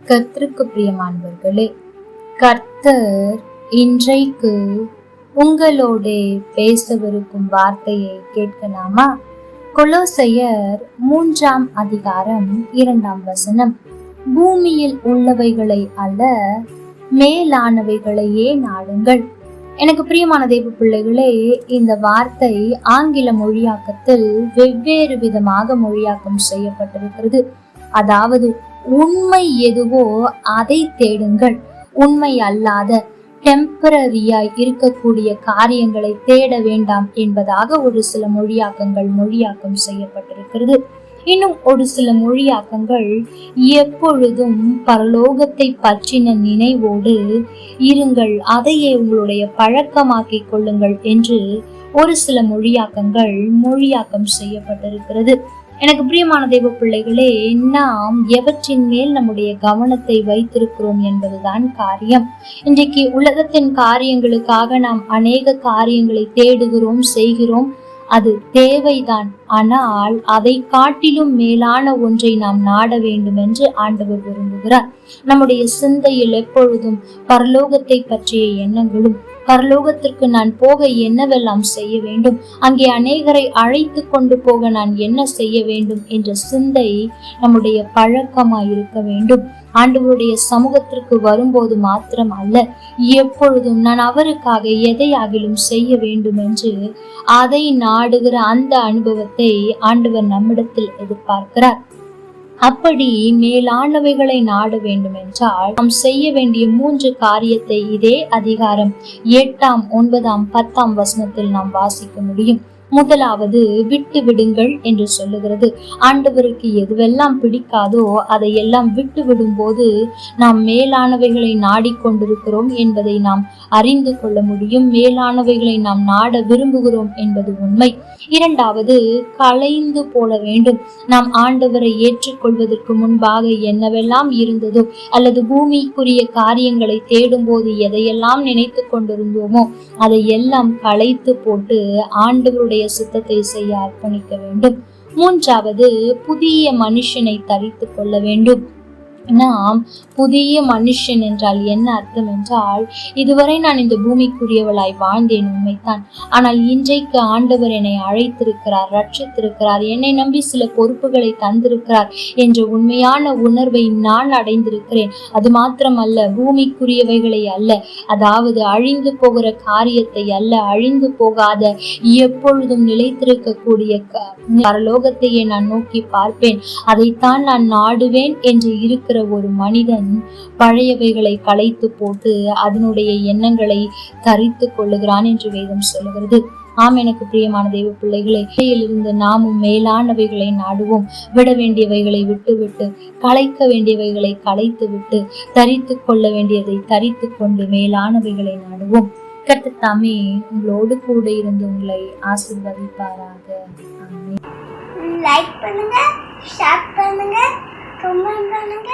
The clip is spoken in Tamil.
கர்த்தருக்கு பிரியமானவர்களே, கர்த்தர் இன்றைக்கு உங்களோட பேசவிருக்கும் வார்த்தையை கேட்கலாமா? கொலோசையர் 3ஆம் அதிகாரம் 2ஆம் வசனம். பூமியில் உள்ளவைகளை அல்ல, மேலானவைகளையே நாடுங்கள். எனக்கு பிரியமான தேவ பிள்ளைகளே, இந்த வார்த்தை ஆங்கில மொழியாக்கத்தில் வெவ்வேறு விதமாக மொழியாக்கம் செய்யப்பட்டிருக்கிறது. அதாவது, உண்மை எதுவோ அதை தேடுங்கள், உண்மை அல்லாத டெம்பரரியாய் இருக்கக்கூடிய காரியங்களை தேட வேண்டாம் என்பதாக ஒரு சில மொழியாக்கம் செய்யப்பட்டிருக்கிறது. இன்னும் ஒரு சில மொழியாக்கங்கள் எப்பொழுதும் பரலோகத்தை பற்றின நினைவோடு இருங்கள், அதையே உங்களுடைய பழக்கமாக்கிக் கொள்ளுங்கள் என்று ஒரு சில மொழியாக்கம் செய்யப்பட்டிருக்கிறது. எனக்கு பிரியமான தேவ பிள்ளைகளே, நாம் எவற்றின் மேல் நம்முடைய கவனத்தை வைத்திருக்கிறோம் என்பதுதான் காரியம். இன்றைக்கு உலகத்தின் காரியங்களுக்காக நாம் அநேக காரியங்களை தேடுகிறோம், செய்கிறோம். அது தேவைதான். ஆனால் அதை காட்டிலும் மேலான ஒன்றை நாம் நாட வேண்டும் என்று ஆண்டவர் விரும்புகிறார். நம்முடைய சிந்தையில் எப்பொழுதும் பரலோகத்தை பற்றிய எண்ணங்களும், பரலோகத்திற்கு நான் போக என்னவெல்லாம் செய்ய வேண்டும், அங்கே அநேகரை அழைத்து கொண்டு போக நான் என்ன செய்ய வேண்டும் என்ற சிந்தை நம்முடைய பழக்கமாய் இருக்க வேண்டும். ஆண்டவருடைய சமூகத்திற்கு வரும்போது மாத்திரம் அல்ல, எப்பொழுதும் நான் அவருக்காக எதையாகிலும் செய்ய வேண்டும் என்று அதை நாடுகிற அந்த அனுபவத்தை ஆண்டவர் நம்மிடத்தில் எதிர்பார்க்கிறார். அப்படி மேலானவைகளை நாட வேண்டும் என்றால் நாம் செய்ய வேண்டிய 3 காரியத்தை இதே அதிகாரம் 8ஆம் 9ஆம் 10ஆம் வசனத்தில் நாம் வாசிக்க முடியும். முதலாவது, விட்டு விடுங்கள் என்று சொல்லுகிறது. ஆண்டவருக்கு எதுவெல்லாம் பிடிக்காதோ அதையெல்லாம் விட்டு விடும்போது நாம் மேலானவைகளை நாடிக்கொண்டிருக்கிறோம் என்பதை நாம் அறிந்து கொள்ள முடியும். மேலானவைகளை நாம் நாட விரும்புகிறோம் என்பது உண்மை. இரண்டாவது, களைந்து போட வேண்டும். நாம் ஆண்டவரை ஏற்றுக்கொள்வதற்கு முன்பாக என்னவெல்லாம் இருந்ததோ, அல்லது பூமிக்குரிய காரியங்களை தேடும் போது எதையெல்லாம் நினைத்து கொண்டிருந்தோமோ அதையெல்லாம் களைத்து போட்டு ஆண்டவருடைய சித்தத்தை செய்ய அர்ப்பணிக்க வேண்டும். மூன்றாவது, புதிய மனுஷனை தரித்து கொள்ள வேண்டும். நாம் புதிய மனுஷன் என்றால் என்ன அர்த்தம் என்றால், இதுவரை நான் இந்த பூமிக்குரியவளாய் வாழ்ந்தேன், உண்மைத்தான். ஆனால் இன்றைக்கு ஆண்டவர் என்னை அழைத்திருக்கிறார், ரட்சித்திருக்கிறார், என்னை நம்பி சில பொறுப்புகளை தந்திருக்கிறார் என்ற உண்மையான உணர்வை நான் அடைந்திருக்கிறேன். அது மாத்திரமல்ல, பூமிக்குரியவைகளை அல்ல, அதாவது அழிந்து போகிற காரியத்தை அல்ல, அழிந்து போகாத எப்பொழுதும் நிலைத்திருக்கக்கூடிய பரலோகத்தையே நான் நோக்கி பார்ப்பேன், அதைத்தான் நான் நாடுவேன் என்று இருக்கிற ஒரு மனிதன் பழையவைகளை களைத்து போட்டு அதனுடைய எண்ணங்களை தரித்து கொள்ளுகிறான் என்று வேதம் சொல்லுகிறது. ஆம், எனக்கு பிரியமான தேவ பிள்ளைகளே, இருந்து நாமும் மேலானவைகளை நாடுவோம். விட வேண்டியவைகளை விட்டு களைக்க வேண்டியவைகளை களைத்து விட்டு தரித்து கொள்ள வேண்டியதை தரித்து கொண்டு மேலானவைகளை நாடுவோம். கர்த்தர் தாமே உங்களோடு கூட இருந்து உங்களை ஆசீர்வதிப்பாராக. ஆமென். லைக் பண்ணுங்க, ஷேர் பண்ணுங்க, கமெண்ட் பண்ணுங்க.